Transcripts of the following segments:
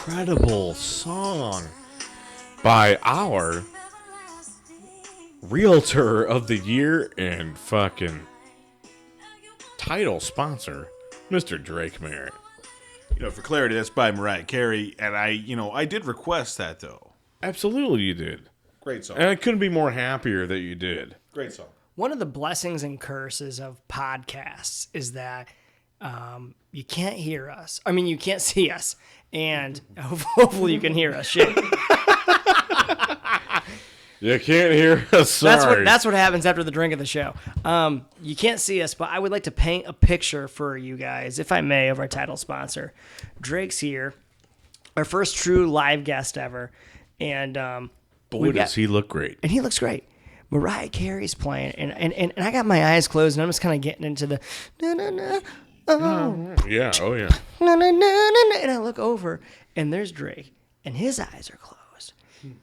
incredible song by our Realtor of the Year and fucking title sponsor, Mr. Drake Merritt. For clarity, that's by Mariah Carey, and I did request that though. Absolutely, you did. Great song. And I couldn't be more happier that you did. Great song. One of the blessings and curses of podcasts is that you can't hear us. I mean, you can't see us, and hopefully you can hear us. Shit. You can't hear us. Sorry. That's what happens after the drink of the show. You can't see us, but I would like to paint a picture for you guys, if I may, of our title sponsor. Drake's here, our first true live guest ever, and Boy, does he look great. And he looks great. Mariah Carey's playing, and I got my eyes closed, and I'm just kind of getting into the na-na-na, oh. Yeah, oh yeah. Na-na-na-na-na, and I look over, and there's Drake, and his eyes are closed,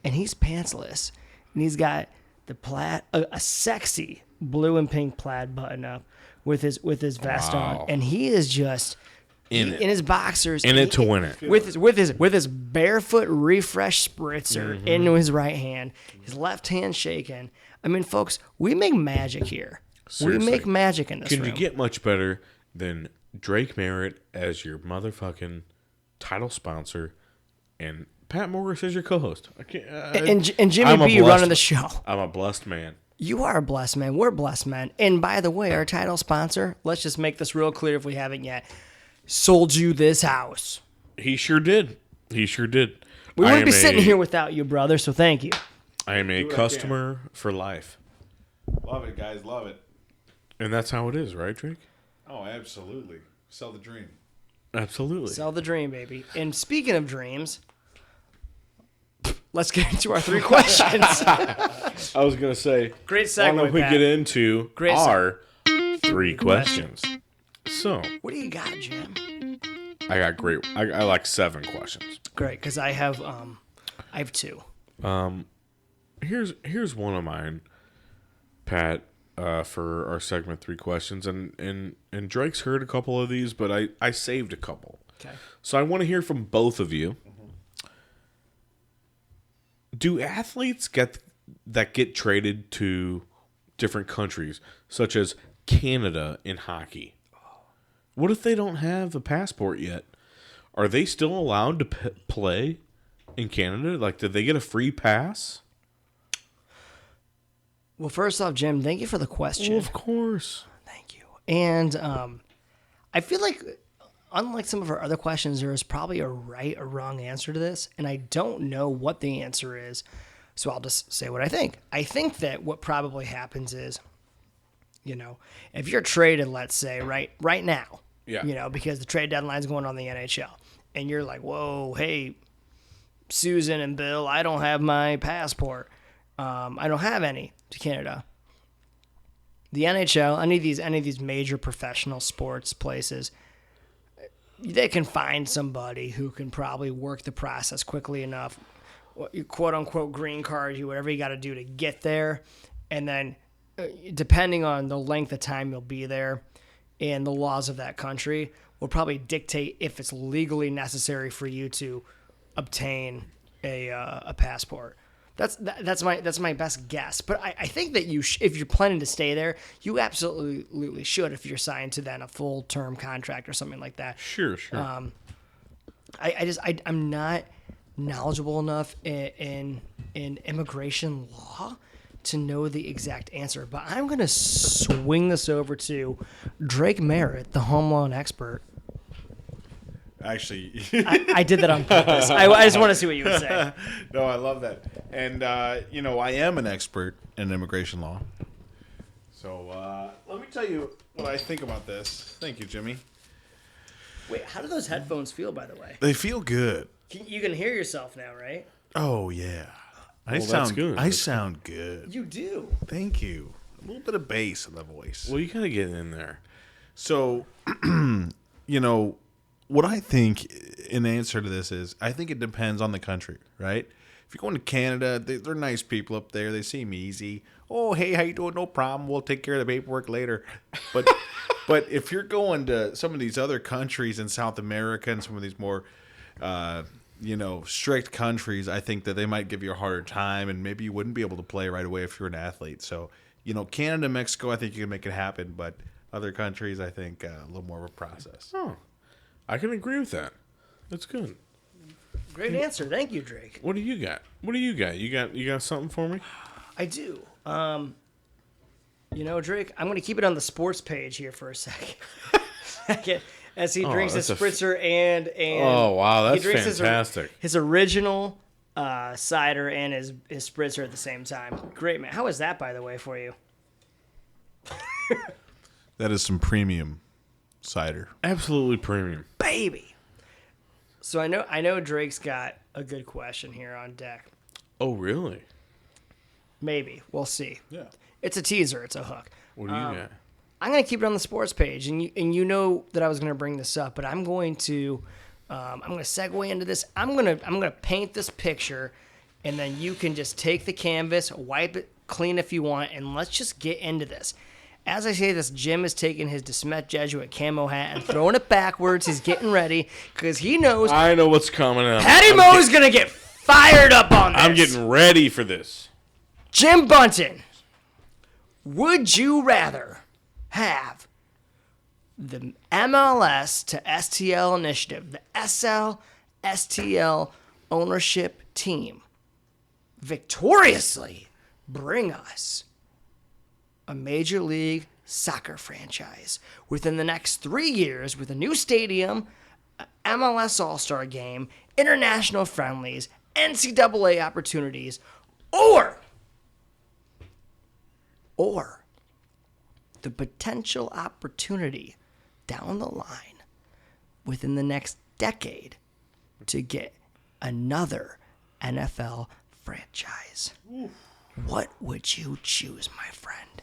and he's pantsless, and he's got the plaid, a sexy blue and pink plaid button up with his vest on, and he is just in his boxers, in it to win it, with his barefoot refresh spritzer into his right hand, his left hand shaking. I mean, folks, we make magic here. Seriously. We make magic in this room. Can you get much better than Drake Merritt as your motherfucking title sponsor and Pat Morris as your co-host? I can't, and Jimmy B running the show. I'm a blessed man. You are a blessed man. We're blessed men. And by the way, our title sponsor, let's just make this real clear if we haven't yet, sold you this house. He sure did. He sure did. We wouldn't be sitting here without you, brother, so thank you. I am a customer for life. Love it, guys. Love it. And that's how it is, right, Drake? Oh, absolutely. Sell the dream. Absolutely. Sell the dream, baby. And speaking of dreams, let's get into our 3 questions. I was going to say, great segue, why don't we Pat. get into our 3 questions? So, what do you got, Jim? I got great. I like 7 questions. Great, because I have 2. Here's one of mine, Pat, for our segment 3 questions, and Drake's heard a couple of these, but I saved a couple. Okay. So I want to hear from both of you. Do athletes get traded to different countries, such as Canada in hockey? What if they don't have a passport yet? Are they still allowed to play in Canada? Like, did they get a free pass? Well, first off, Jim, thank you for the question. Well, of course. Thank you. And I feel like, unlike some of our other questions, there is probably a right or wrong answer to this, and I don't know what the answer is, so I'll just say what I think. I think that what probably happens is, if you're traded, let's say, right now, because the trade deadline's going on in the NHL, and you're like, whoa, hey, Susan and Bill, I don't have my passport. I don't have any to Canada. The NHL, any of these major professional sports places, they can find somebody who can probably work the process quickly enough, quote unquote green card you, whatever you got to do to get there, and then depending on the length of time you'll be there and the laws of that country will probably dictate if it's legally necessary for you to obtain a passport. That's my best guess. But I think that if you're planning to stay there, you absolutely should if you're signed to then a full term contract or something like that. Sure. I'm not knowledgeable enough in immigration law to know the exact answer. But I'm gonna swing this over to Drake Merritt, the home loan expert. Actually, I did that on purpose. I just want to see what you would say. No, I love that. And, I am an expert in immigration law. So let me tell you what I think about this. Thank you, Jimmy. Wait, how do those headphones feel, by the way? They feel good. You can hear yourself now, right? Oh, yeah. That's good. I sound good. You do. Thank you. A little bit of bass in the voice. Well, you gotta get in there. So, what I think in answer to this is, I think it depends on the country, right? If you're going to Canada, they're nice people up there. They seem easy. Oh, hey, how you doing? No problem. We'll take care of the paperwork later. But but if you're going to some of these other countries in South America and some of these more strict countries, I think that they might give you a harder time, and maybe you wouldn't be able to play right away if you're an athlete. So, Canada, Mexico, I think you can make it happen, but other countries, I think a little more of a process. Oh, I can agree with that. That's good. Great answer. Thank you, Drake. What do you got? You got something for me? I do. Drake, I'm going to keep it on the sports page here for a second. As he drinks his that's spritzer and Oh, wow, that's he drinks fantastic. His original cider and his spritzer at the same time. Great, man. How was that, by the way, for you? That is some premium cider. Absolutely premium. Baby. So I know Drake's got a good question here on deck. Oh, really? Maybe. We'll see. Yeah. It's a teaser. It's a hook. What do you got? I'm going to keep it on the sports page, and you know that I was going to bring this up, but I'm going to segue into this. I'm going to paint this picture, and then you can just take the canvas, wipe it clean if you want, and let's just get into this. As I say this, Jim is taking his DeSmet Jesuit camo hat and throwing it backwards. He's getting ready because he knows I know what's coming up. Patty Moe's going to get fired up on this. I'm getting ready for this. Jim Bunton, would you rather have the MLS to STL initiative, the STL ownership team, victoriously bring us a Major League Soccer franchise within the next 3 years with a new stadium, MLS All-Star game, international friendlies, NCAA opportunities, or the potential opportunity down the line within the next decade to get another NFL franchise? What would you choose, my friend?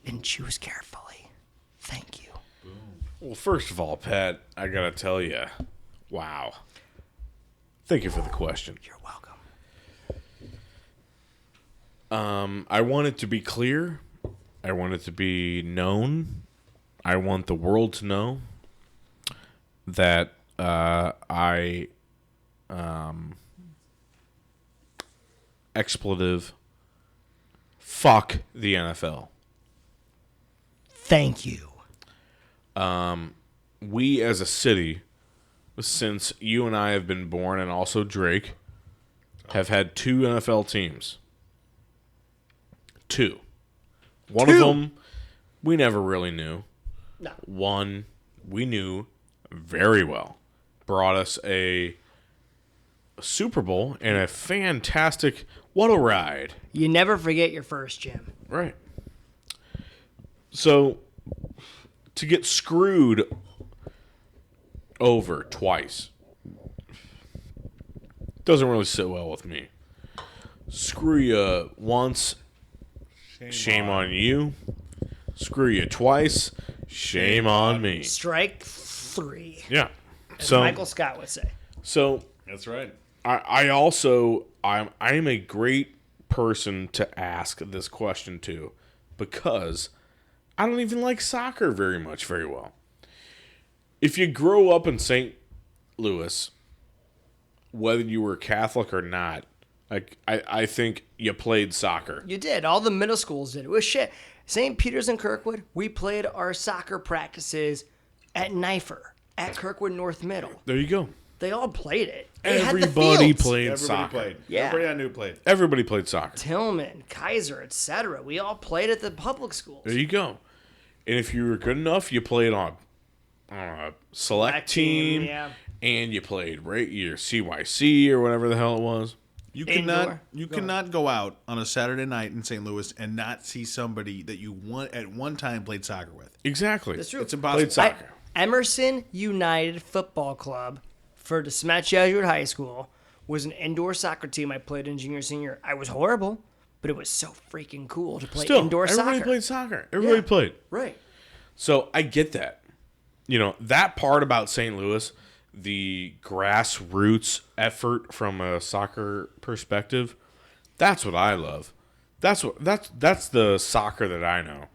And choose carefully. Thank you. Well, first of all, Pat, I got to tell you, wow. Thank you for the question. You're welcome. I want it to be clear. I want it to be known. I want the world to know that expletive, fuck the NFL. Thank you. We as a city, since you and I have been born, and also Drake, have had 2 NFL teams. 2. One of them we never really knew. No. One we knew very well. Brought us a Super Bowl and a fantastic, what a ride. You never forget your first, Jim. Right. So, to get screwed over twice doesn't really sit well with me. Screw you once, shame on you. Screw you twice, shame on me. Strike 3. Yeah. As So, Michael Scott would say. so That's right. I'm a great person to ask this question to, because I don't even like soccer very well. If you grow up in St. Louis, whether you were Catholic or not, I think you played soccer. You did. All the middle schools did. It was shit. St. Peter's and Kirkwood, we played our soccer practices at Knifer, at Kirkwood North Middle. There you go. They all played it. They had the Everybody fields. played Everybody soccer. played. Yeah. Everybody I knew played. Everybody played soccer. Tillman, Kaiser, etc. We all played at the public schools. There you go. And if you were good enough, you played on a select team, yeah. and you played your CYC or whatever the hell it was. You Indoor. cannot go out on a Saturday night in St. Louis and not see somebody that you at one time played soccer with. Exactly. That's true. It's impossible. Played soccer. Emerson United Football Club for DeSmet Jesuit High School was an indoor soccer team I played in junior senior. I was horrible, but it was so freaking cool to play Still, indoor everybody soccer. played soccer. Everybody Yeah. played. Right. So I get that. That part about St. Louis, the grassroots effort from a soccer perspective, that's what I love. That's the soccer that I know.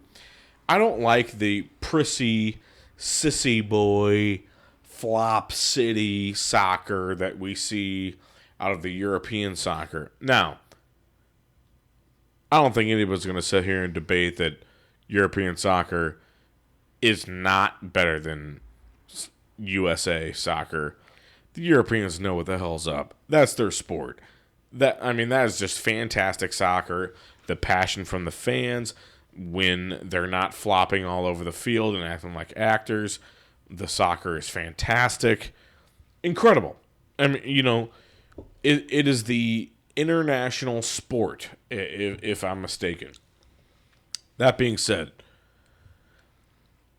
I don't like the prissy, sissy boy, flop city soccer that we see out of the European soccer. Now, I don't think anybody's going to sit here and debate that European soccer is not better than USA soccer. The Europeans know what the hell's up. That's their sport. That is just fantastic soccer. The passion from the fans when they're not flopping all over the field and acting like actors. The soccer is fantastic. Incredible. It is the international sport, if I'm mistaken. That being said,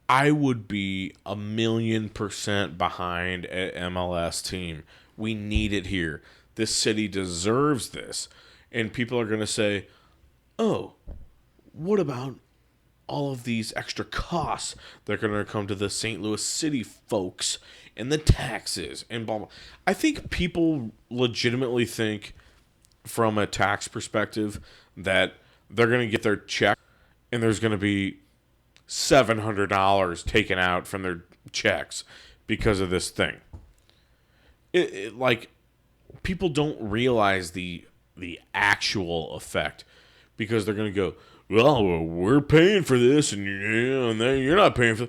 I would be 1,000,000% behind an MLS team. We need it here. This city deserves this. And people are going to say, oh, what about all of these extra costs that are going to come to the St. Louis City folks and the taxes and blah, blah. I think people legitimately think from a tax perspective that they're going to get their check and there's going to be $700 taken out from their checks because of this thing. People don't realize the actual effect because they're going to go, well, we're paying for this and you're not paying for.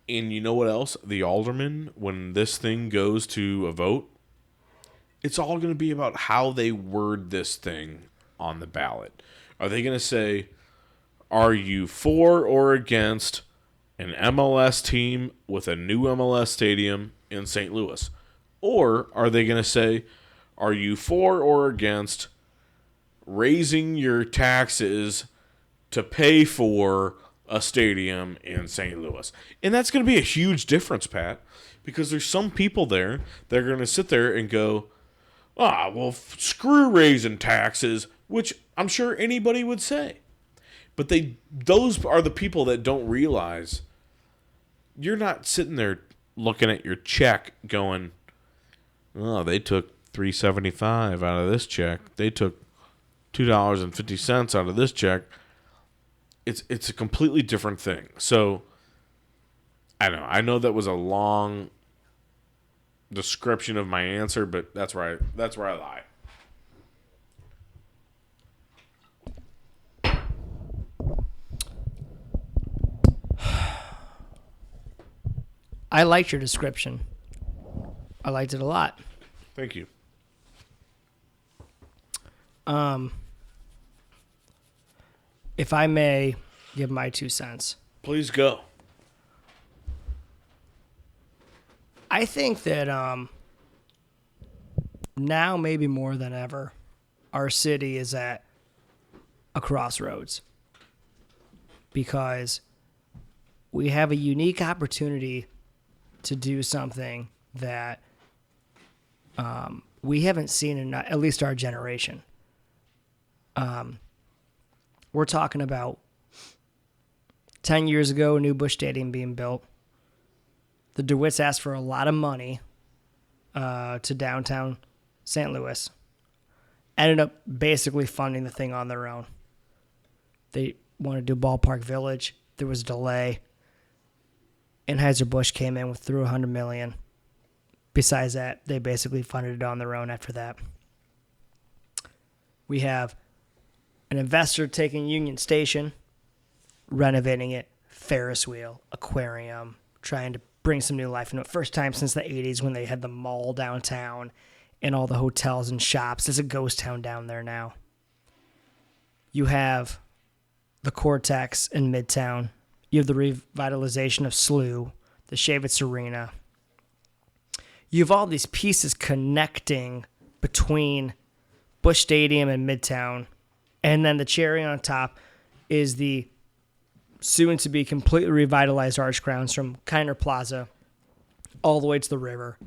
And you know what else? The aldermen, when this thing goes to a vote, it's all going to be about how they word this thing on the ballot. Are they going to say, are you for or against an MLS team with a new MLS stadium in St. Louis? Or are they going to say, are you for or against raising your taxes to pay for a stadium in St. Louis? And that's going to be a huge difference, Pat, because there's some people there that are going to sit there and go, screw raising taxes, which I'm sure anybody would say. But those are the people that don't realize you're not sitting there looking at your check going, oh, they took $3.75 out of this check. They took $2.50 out of this check. It's a completely different thing. So I know that was a long description of my answer, but that's where I lie. I liked your description. I liked it a lot. Thank you. If I may give my 2 cents. Please go. I think that now maybe more than ever, our city is at a crossroads because we have a unique opportunity to do something that we haven't seen in at least our generation. We're talking about 10 years ago, a new Busch Stadium being built. The DeWitts asked for a lot of money to downtown St. Louis. Ended up basically funding the thing on their own. They wanted to do Ballpark Village. There was a delay. Anheuser-Busch came in through $100 million. Besides that, they basically funded it on their own after that. We have an investor taking Union Station, renovating it, Ferris wheel, aquarium, trying to bring some new life into it. First time since the 80s when they had the mall downtown and all the hotels and shops. There's a ghost town down there now. You have the Cortex in Midtown. You have the revitalization of SLU, the Shavitz Arena. You have all these pieces connecting between Busch Stadium and Midtown. And then the cherry on top is the soon-to-be completely revitalized Arch Grounds from Kiner Plaza all the way to the river.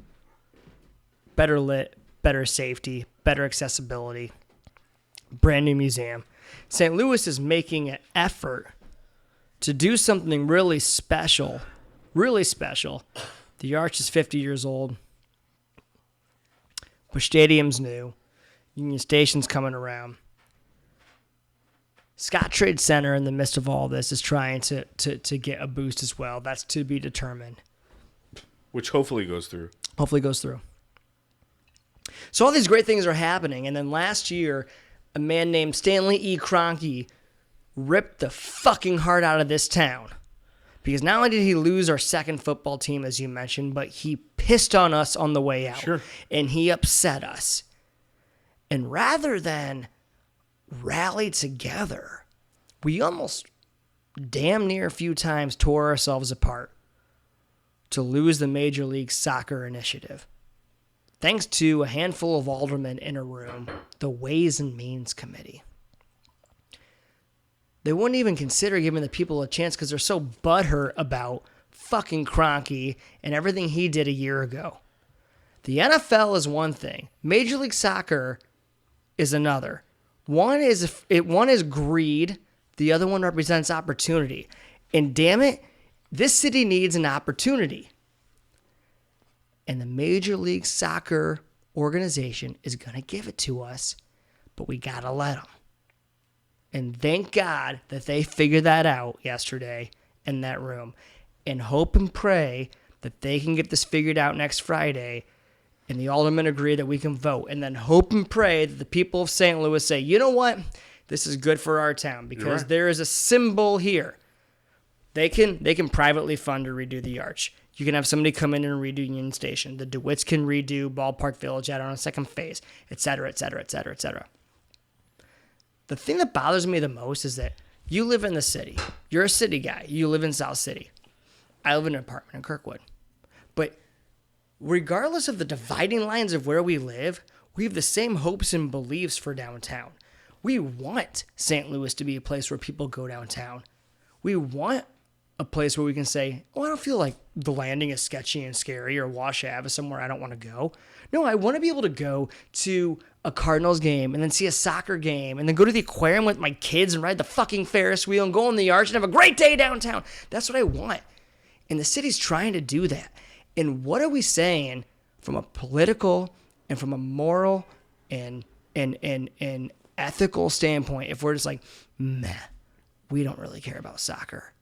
Better lit, better safety, better accessibility, brand new museum. St. Louis is making an effort to do something really special, really special. The Arch is 50 years old. Busch Stadium's new. Union Station's coming around. Scottrade Center, in the midst of all this, is trying to get a boost as well. That's to be determined. Which hopefully goes through. Hopefully goes through. So all these great things are happening. And then last year, a man named Stanley E. Kroenke ripped the fucking heart out of this town. Because not only did he lose our second football team, as you mentioned, but he pissed on us on the way out. Sure. And he upset us. And rather than rally together, we almost damn near a few times tore ourselves apart to lose the Major League Soccer initiative. Thanks to a handful of aldermen in a room, the Ways and Means Committee. They wouldn't even consider giving the people a chance because they're so butthurt about fucking Kroenke and everything he did a year ago. The NFL is one thing. Major League Soccer is another. One is greed. The other one represents opportunity. And damn it, this city needs an opportunity. And the Major League Soccer organization is going to give it to us, but we got to let them. And thank God that they figured that out yesterday in that room. And hope and pray that they can get this figured out next Friday and the aldermen agree that we can vote. And then hope and pray that the people of St. Louis say, you know what? This is good for our town because there is a symbol here. They can privately fund or redo the arch. You can have somebody come in and redo Union Station. The DeWitts can redo Ballpark Village out on a second phase, et cetera, et cetera, et cetera, et cetera. The thing that bothers me the most is that you live in the city. You're a city guy. You live in South City. I live in an apartment in Kirkwood. But regardless of the dividing lines of where we live, we have the same hopes and beliefs for downtown. We want St. Louis to be a place where people go downtown. We want a place where we can say, oh, I don't feel like the Landing is sketchy and scary or Wash Ave is somewhere I don't want to go. No, I want to be able to go to a Cardinals game and then see a soccer game and then go to the aquarium with my kids and ride the fucking Ferris wheel and go on the arch and have a great day downtown. That's what I want. And the city's trying to do that. And what are we saying from a political and from a moral and ethical standpoint if we're just like, meh, we don't really care about soccer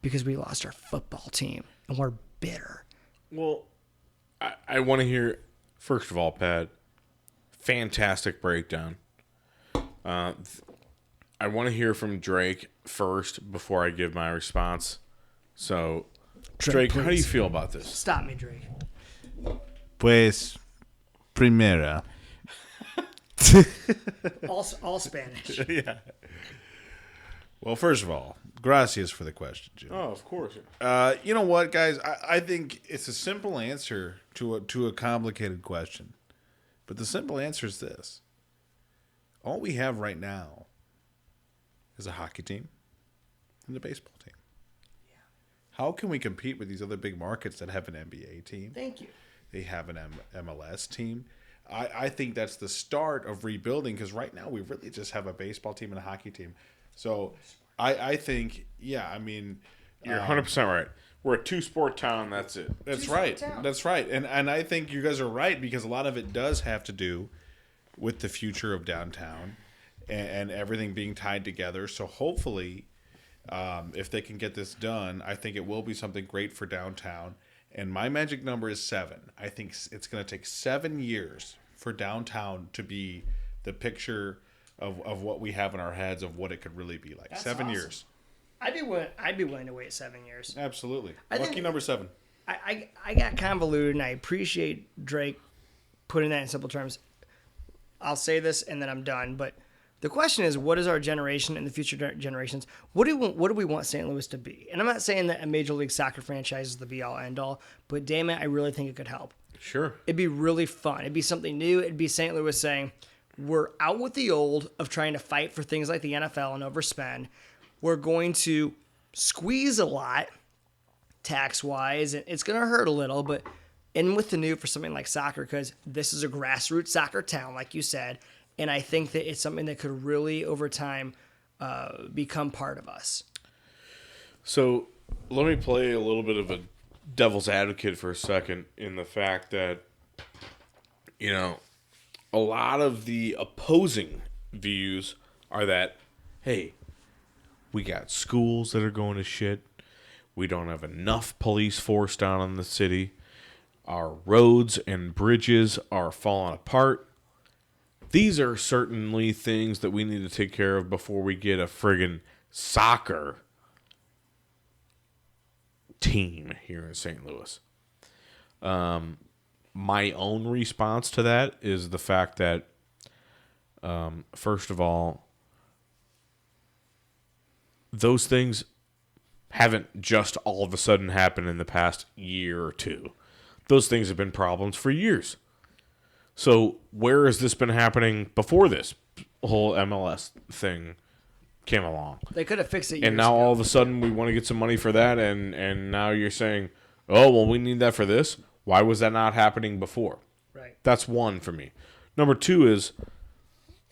because we lost our football team and we're bitter? Well, I want to hear, first of all, Pat, fantastic breakdown. I want to hear from Drake first before I give my response. So, Drake, how do you feel about this? Stop me, Drake. Pues, primera. All Spanish. Yeah. Well, first of all, gracias for the question, Jim. Oh, of course. You know what, guys? I think it's a simple answer to a complicated question. But the simple answer is this. All we have right now is a hockey team and a baseball team. Yeah. How can we compete with these other big markets that have an NBA team? Thank you. They have an MLS team. I think that's the start of rebuilding because right now we really just have a baseball team and a hockey team. So I think, yeah, I mean. You're 100% right. We're a two-sport town, that's it. That's right. That's right. And I think you guys are right because a lot of it does have to do with the future of downtown and everything being tied together. So hopefully, if they can get this done, I think it will be something great for downtown. And my magic number is 7. I think it's going to take 7 years for downtown to be the picture of what we have in our heads of what it could really be like. That's 7 awesome. years. I'd be willing to wait 7 years. Absolutely. I Lucky think- number 7. I got convoluted, and I appreciate Drake putting that in simple terms. I'll say this, and then I'm done. But the question is, what is our generation and the future generations? What do we want St. Louis to be? And I'm not saying that a Major League Soccer franchise is the be-all, end-all, but damn it, I really think it could help. Sure. It'd be really fun. It'd be something new. It'd be St. Louis saying, we're out with the old of trying to fight for things like the NFL and overspend. We're going to squeeze a lot tax-wise, and it's going to hurt a little, but in with the new for something like soccer, because this is a grassroots soccer town, like you said, and I think that it's something that could really, over time, become part of us. So let me play a little bit of a devil's advocate for a second in the fact that, you know, a lot of the opposing views are that, hey, we got schools that are going to shit. We don't have enough police force down in the city. Our roads and bridges are falling apart. These are certainly things that we need to take care of before we get a friggin' soccer team here in St. Louis. My own response to that is the fact that, first of all, those things haven't just all of a sudden happened in the past year or two. Those things have been problems for years. So where has this been happening before this whole MLS thing came along? They could have fixed it years And now ago. all of a sudden we want to get some money for that, and now you're saying, oh, well, we need that for this? Why was that not happening before? Right. That's one for me. Number two is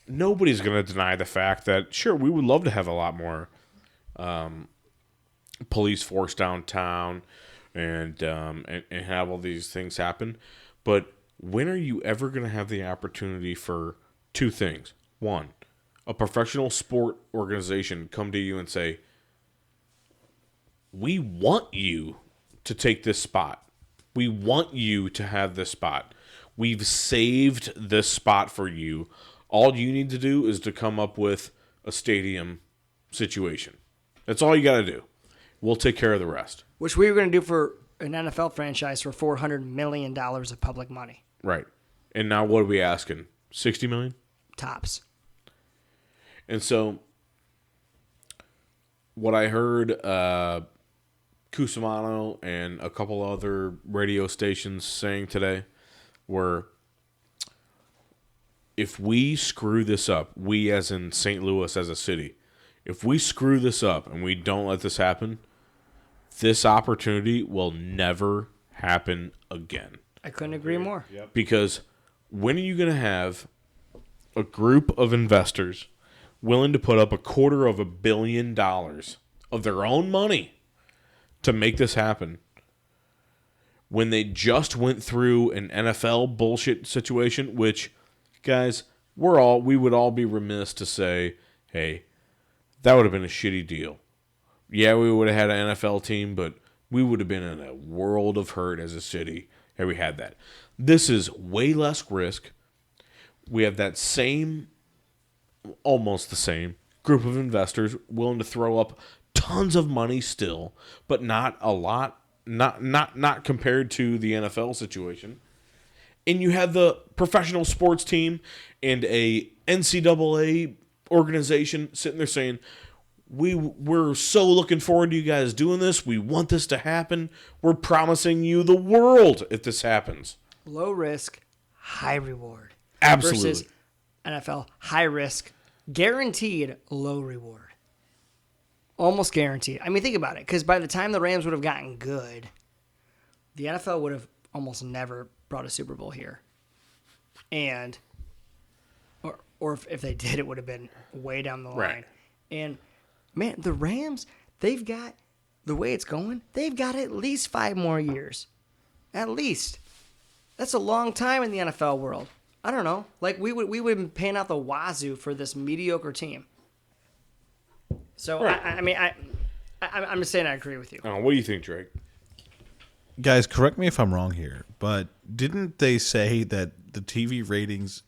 nobody's going to deny the fact that, sure, we would love to have a lot more police force downtown and have all these things happen. But when are you ever going to have the opportunity for two things? One, a professional sport organization come to you and say, we want you to take this spot. We want you to have this spot. We've saved this spot for you. All you need to do is to come up with a stadium situation. That's all you got to do. We'll take care of the rest. Which we were going to do for an NFL franchise for $400 million of public money. Right. And now what are we asking? 60 million? Tops. And so what I heard Cusimano and a couple other radio stations saying today were, if we screw this up, we as in St. Louis as a city, if we screw this up and we don't let this happen, this opportunity will never happen again. I couldn't agree more. Because when are you going to have a group of investors willing to put up $250 million of their own money to make this happen when they just went through an NFL bullshit situation, which, guys, we would all be remiss to say, hey, that would have been a shitty deal. Yeah, we would have had an NFL team, but we would have been in a world of hurt as a city had we had that. This is way less risk. We have that same, almost the same, group of investors willing to throw up tons of money still, but not a lot, not compared to the NFL situation. And you have the professional sports team and a NCAA organization sitting there saying, we're so looking forward to you guys doing this. We want this to happen. We're promising you the world if this happens. Low risk, high reward. Absolutely. Versus NFL, high risk, guaranteed low reward. Almost guaranteed. I mean, think about it. Because by the time the Rams would have gotten good, the NFL would have almost never brought a Super Bowl here. And, or if they did, it would have been way down the line. Right. And, man, the Rams, they've got, the way it's going, they've got at least 5 more years. At least. That's a long time in the NFL world. I don't know. Like, we would have been paying out the wazoo for this mediocre team. So, Right. I'm just saying I agree with you. What do you think, Drake? Guys, correct me if I'm wrong here, but didn't they say that the TV ratings,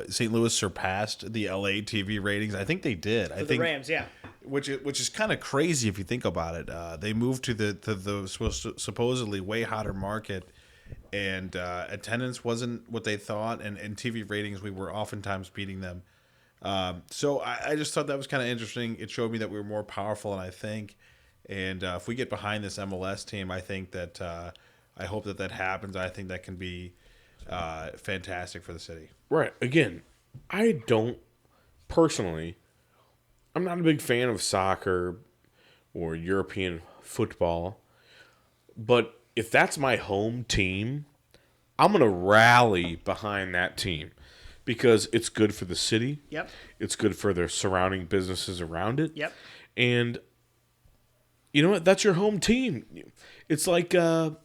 St. Louis surpassed the LA TV ratings? I think they did. I For think the Rams, yeah. which is kind of crazy if you think about it. They moved to the supposedly way hotter market, and attendance wasn't what they thought, and TV ratings, we were oftentimes beating them. So I just thought that was kind of interesting. It showed me that we were more powerful than I think. And if we get behind this MLS team, I think that I hope that happens. I think that can be fantastic for the city. Right. Again, I don't personally, I'm not a big fan of soccer or European football, but if that's my home team, I'm going to rally behind that team because it's good for the city. Yep. It's good for the surrounding businesses around it. Yep. And you know what? That's your home team. It's like I'm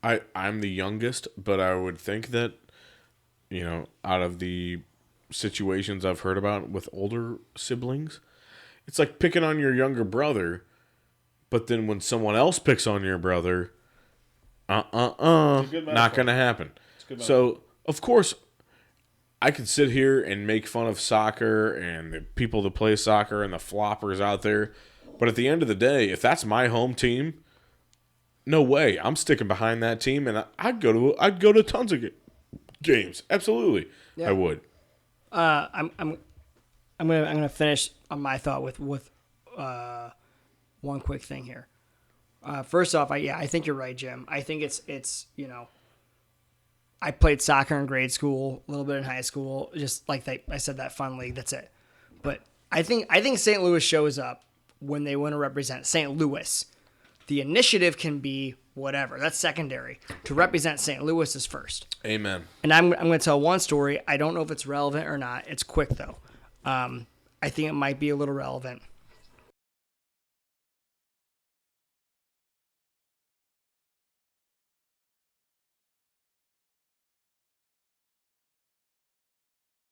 the youngest, but I would think that, out of the situations I've heard about with older siblings, it's like picking on your younger brother, but then when someone else picks on your brother, good not metaphor. going to happen. good So, of course, I could sit here and make fun of soccer and the people that play soccer and the floppers out there. But at the end of the day, if that's my home team, no way. I'm sticking behind that team, and I'd go to tons of games. Absolutely, Yeah. I would. I'm gonna finish on my thought with one quick thing here. First off, I think you're right, Jim. I think it's I played soccer in grade school, a little bit in high school, just like I said, that fun league. That's it. But I think St. Louis shows up when they want to represent St. Louis. The initiative can be whatever. That's secondary. To represent St. Louis is first. Amen. And I'm going to tell one story. I don't know if it's relevant or not. It's quick, though. I think it might be a little relevant.